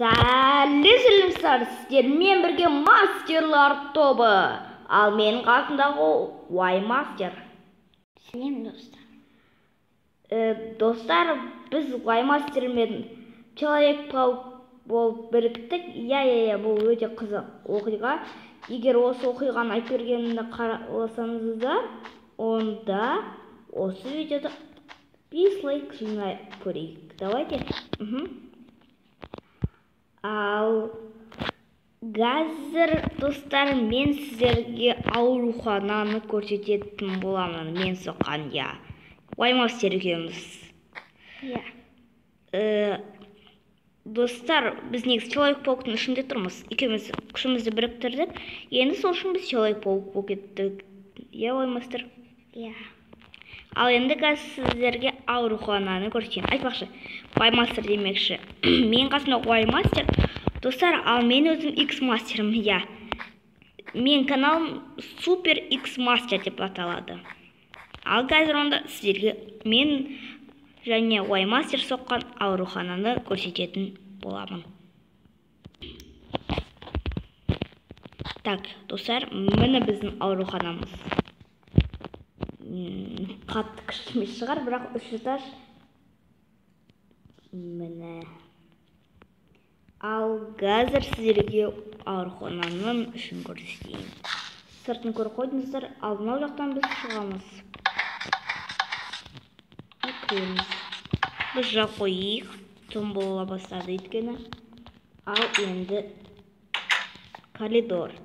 Сәлем сіздермен бірге мастерлар тобы. Ал менің қасымдағы Уаймастер. Сәлем достар. Достар, біз Уаймастермен Человек-паук болып біріктік. Бұл өте қызық оқиға. Егер осы оқиғаны айтып бергенімді қаласаңыздар, онда осы видеода 5 лайк жинай көрейік. Давайте. Ал қазір достар, мен сіздерге аурухананы көрсететін боламын. Мен соққан, Уаймастер екеуміз. Достар, біз негізі Человек-пауктың ішінде тұрмыз. Екеуміз күшімізді біріктірдік. Енді сол үшін біз Человек-паук болып кеттік. Уаймастер? Ал енді қазір сіздерге аурухананы көрсетейін. Айтпақшы, Уаймастер демекші. Мен қасымда Уаймастер. Достар, ал мен өзім X-мастерім. Мен каналым Супер X-мастер деп аталады. Ал қазір онда сіздерге мен және Уаймастер соққан аурухананы көрсететін боламын. Так, достар, міне біздің ауруханамыз. Қатты күшті шығар, бірақ 3 этаж. Міне. Ал қазір сіздерге аурухананың ішін көрсетейін. Сыртын көріп қойдыңыздар, ал мынау жақтан біз шығамыз. Біз жақ қойық, түн бола бастады өйткені. Ал енді коридор.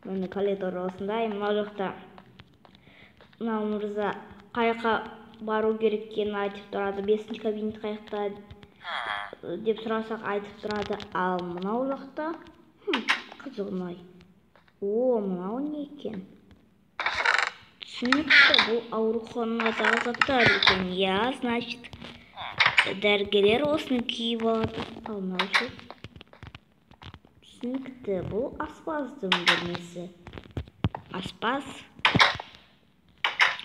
Міне коридор осындай. Мынау жақта мынау мырза қайыққа бару керек екенін айтып тұрады. 5-ші кабинет қайықта деп сұрасақ айтып тұрады. Ал мынау жақта қызығын-ай. Мынау не екен? Түсінікті, бұл ауруханадағы заттар екен. Значит, дәрігерлер осыны киіп алады. Ал мынау ше? Түсінікті, бұл аспаздың бөлмесі. Аспаз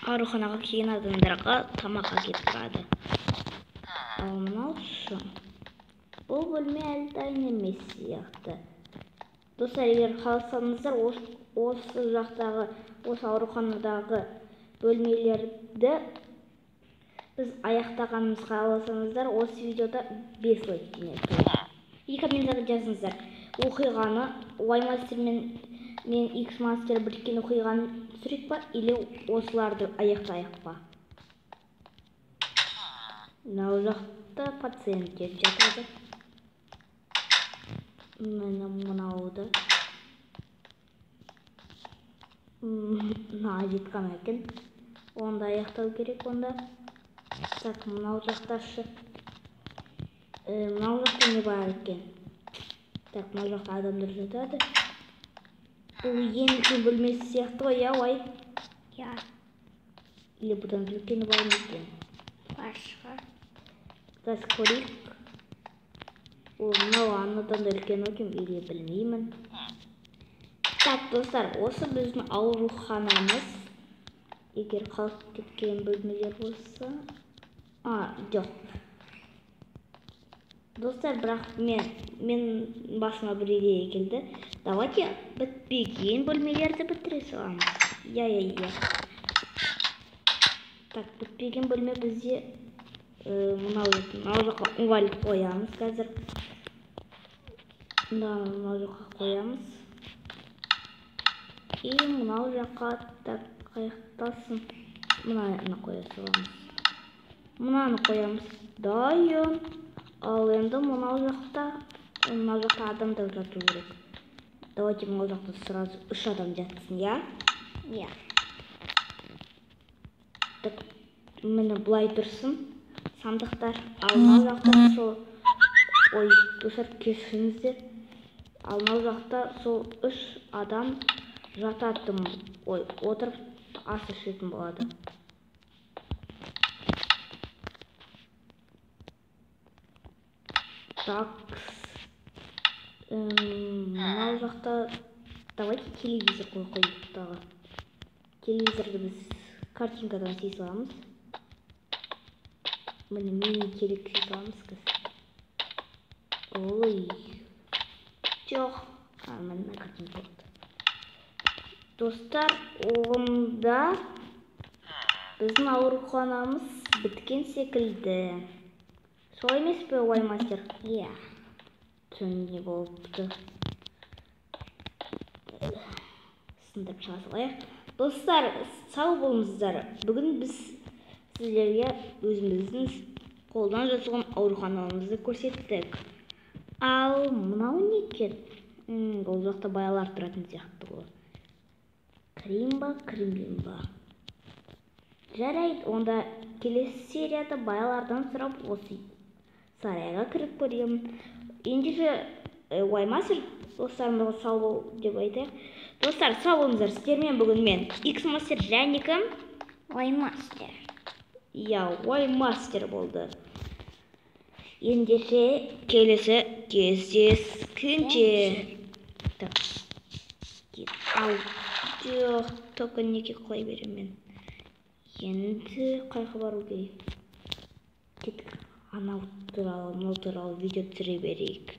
ауруханаға келген адамдарға тамаққа кетіп тұрады. Ал мынау ше? Бұл бөлме әлі дайын емес сияқты. Достар, егер қаласаңыздар, осы жақтағы, осы ауруханадағы бөлмелерді біз аяқтағанымыз қаласаңыздар, осы видеода 5 лайк жинайық. И комментарийде жазыңыздар. Оқиғаны Уаймастер мен X-мастер біріккен оқиғаны түсірейік па, или осыларды аяқтайық па? Мынау жақта пациенттер жатады. Мынауды жетқан екен. Онда аяқтау керек онда. Так, мынау жақташы. Мынау жақта не бар екен? Так, мынау жақта адамдар жатады. Бұл ең үлкен бөлмесі сияқты ғой, ой. Или бұдан үлкені бар екен? Бар шығар. Қазір көрейік. Мынау анадан да үлкен екен, или білмеймін. Так, достар, осы біздің ауруханамыз. Егер қалып кеткен бөлмелер болса... жоқ. Достар, бірақ мен басыма бір идея келді. Давайте бітпеген бөлмелерді бітіре саламыз. Так, бітпеген бөлме бізде мынау жаққа инвалид қоямыз қазір. Мынау жаққа қоямыз. И мынау жаққа қайықтасын. Мынаны қоя саламыз. Мынаны қоямыз. Дайын. Ал енді мынау жақта адамдар жату керек. Давайте мынау жақта сразу 3 адам жатсын, Так, мені бұлай тұрсын. Сандықтар. Ал мынау жақта сол... Ой, достар, кешіріңіздер. Ал мынау жақта сол 3 адам жататын, отырып ас ішетін болады. Так, мынау жақта давайте телевизор қойып тағы. Телевизорды біз картинкадан сей саламыз. Міне мини телек сей саламыз. Ой, жоқ, мына картина болды. Достар, онда біздің ауруханамыз біткен секілді. Солай емес пе, Уаймастер? Иә. Түн не болыпты? Сындырып шыға салайық. Достар, сау болыңыздар. Бүгін біз сіздерге өзіміздің қолдан жасалған ауруханамызды көрсеттік. Ал мынау не екен? Ол жақта байлар тұратын сияқты ғой. Кірем ба? Жарайды, онда келесі серияда байлардан сұрап осы сарайға кіріп көремін. Ендеше Уаймастер, достарымызға сау бол деп айтайық. Достар, сау болыңыздар. Сіздермен бүгін мен Икс-мастер және кім? Уаймастер. Иә, Уаймастер болды. Ендеше келесі кездескенше. Ау, жоқ, только неге қой берем мен. Енді қайғы бару керек. Кеттік, анау туралы видео түсіре берейік.